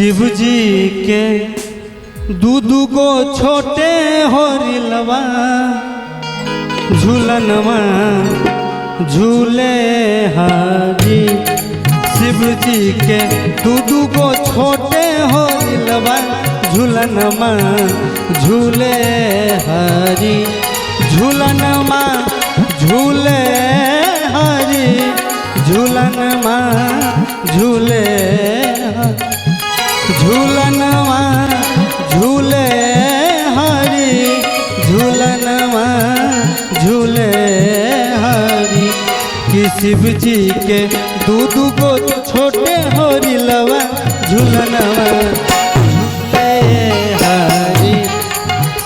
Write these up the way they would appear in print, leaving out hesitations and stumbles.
शिव जी के दूधू को छोटे होरिलवा झूलनवा झूले हाजी। शिव जी के दूधू को छोटे होरिलवा झूलनवा झूले हरी। झूलनवा झूले हरी झूलनवा झूले झूलनवा झूले हरी झूलनवा झूले हरी। कि शिव जी के दूध को छोटे होरिलवा झूलनवा झूले हरी।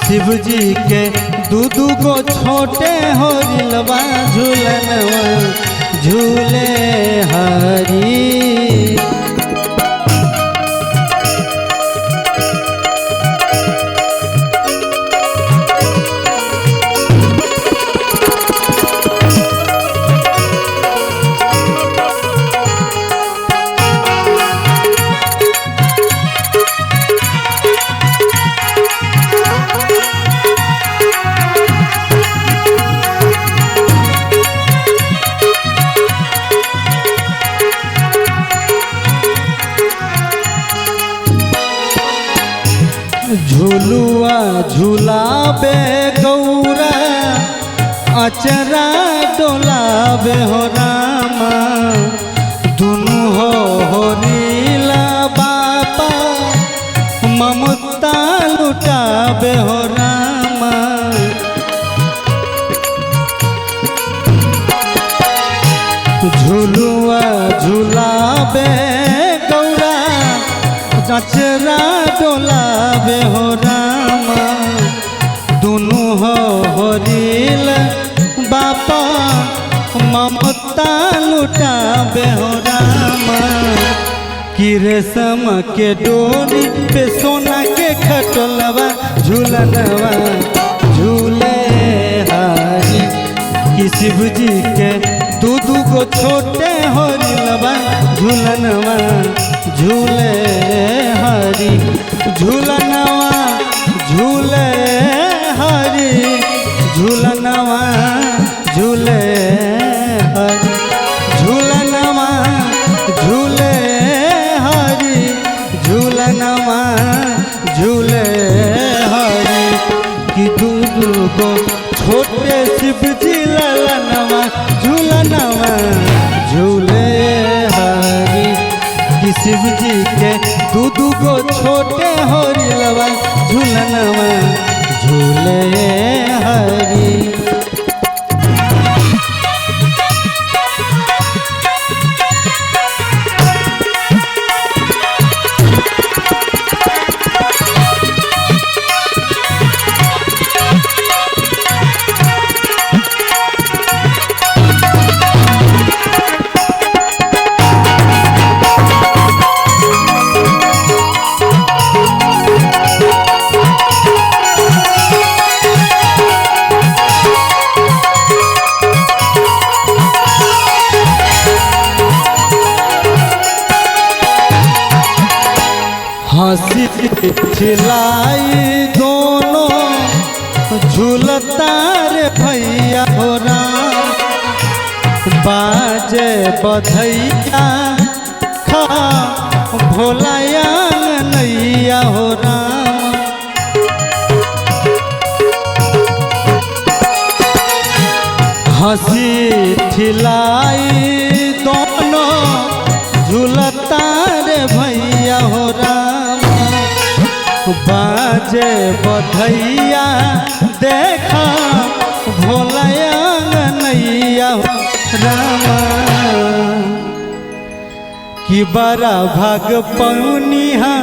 शिव जी के दूध को छोटे होरिलवा झूलनवा झूले हरी। झूलुआ झूलाबे गौरा अचरा डोलाबे हो रामा। दुनु हो होरिला बाबा ममता लुटाबे हो रामा। झूलुआ झूलाबे गौरा अचरा डोलाबे हो रामा। दुनु हो होरिल बापा ममता लुटाबे हो रामा। कि रेशम के डोरी पे सोना के खटोलवा झूलनवा झूले हारी। कि शिव जी के दूध को छोटे होरिलवा झूलनवा झूले हरी। झूलनवा झूले हरी झूलनवा झूले हरी झूलनवा झूले हरी झूलनवा झूले हरी। कि दूध को छोटे शिव जी ललनवा झूलनवा झूले हरी। कि शिव जी के दूध को छोटे होरिलवा झूलनवा झूले हरी। हंसी खिलाई दोनों झूलता रे भैया हो राम। बाजे बधैया खा भोलाया नैया हो राम। हंसी खिलाई दोनों झूलता रे भैया हो राम। बाजे बधैया देखा भोलाया नैया रामा। कि बड़ा भाग पौनिहा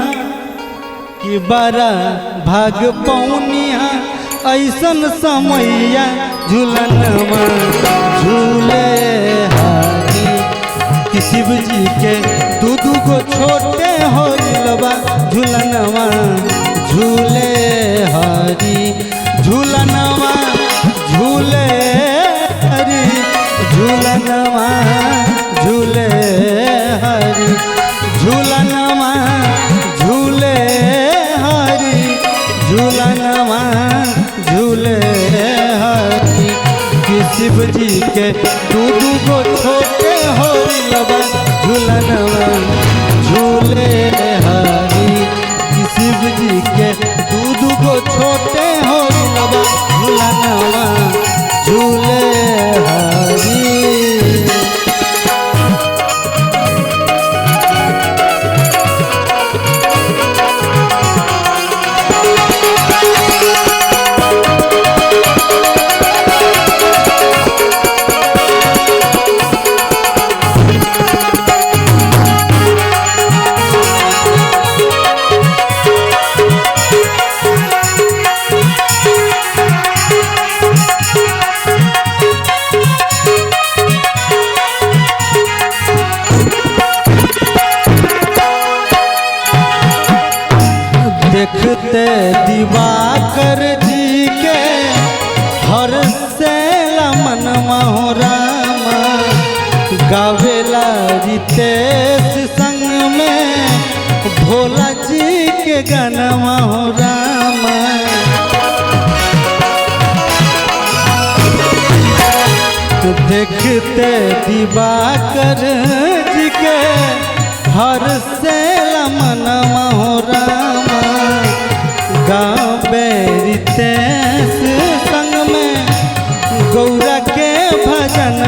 कि बड़ा भाग पौनिहा ऐसन समैया झूलनवा झूले हारी। कि शिव जी के दूध को छोटे होरिलवा झूलनवा झूले हरी झूलनवा झूले हरी झूलनवा झूले हरी झूलनवा जी के दू गो छोटे होरिलबा झूलनवा झूले हरी कि शिव जी के दू गो छोटे होरिलबा झूलनवा झूले हरी। देखते दिवाकर जी के हर से मनवा हो रामा गावेला रितेश संग में भोला जी के गनवा हो रामा। देखते दिवाकर जी के हर से मनवा हो रामा गावे रितेश संग में गौरा के भजन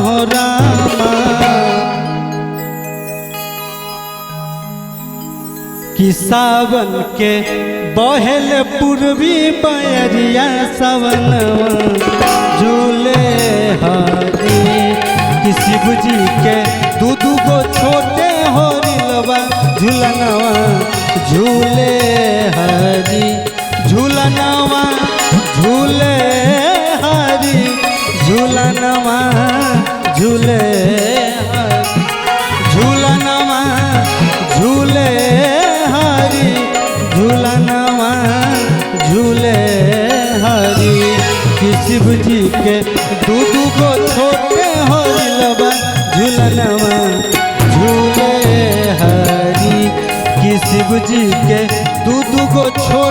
हो रामा। कि सावन के बहल पूर्वी बयरिया सवनवा झूले हरी कि शिव जी के दू गो छोटे होरिलबा झूलनवा झूले हरी झूलनवा झूले हरी झूलनवा झूले झूलनवा झूले हरी झूलनवा झूले हरी कि शिव जी के दू गो छोटे होरिलबा झूलनवा झूले हरी कि शिव जी के दू गो छोटे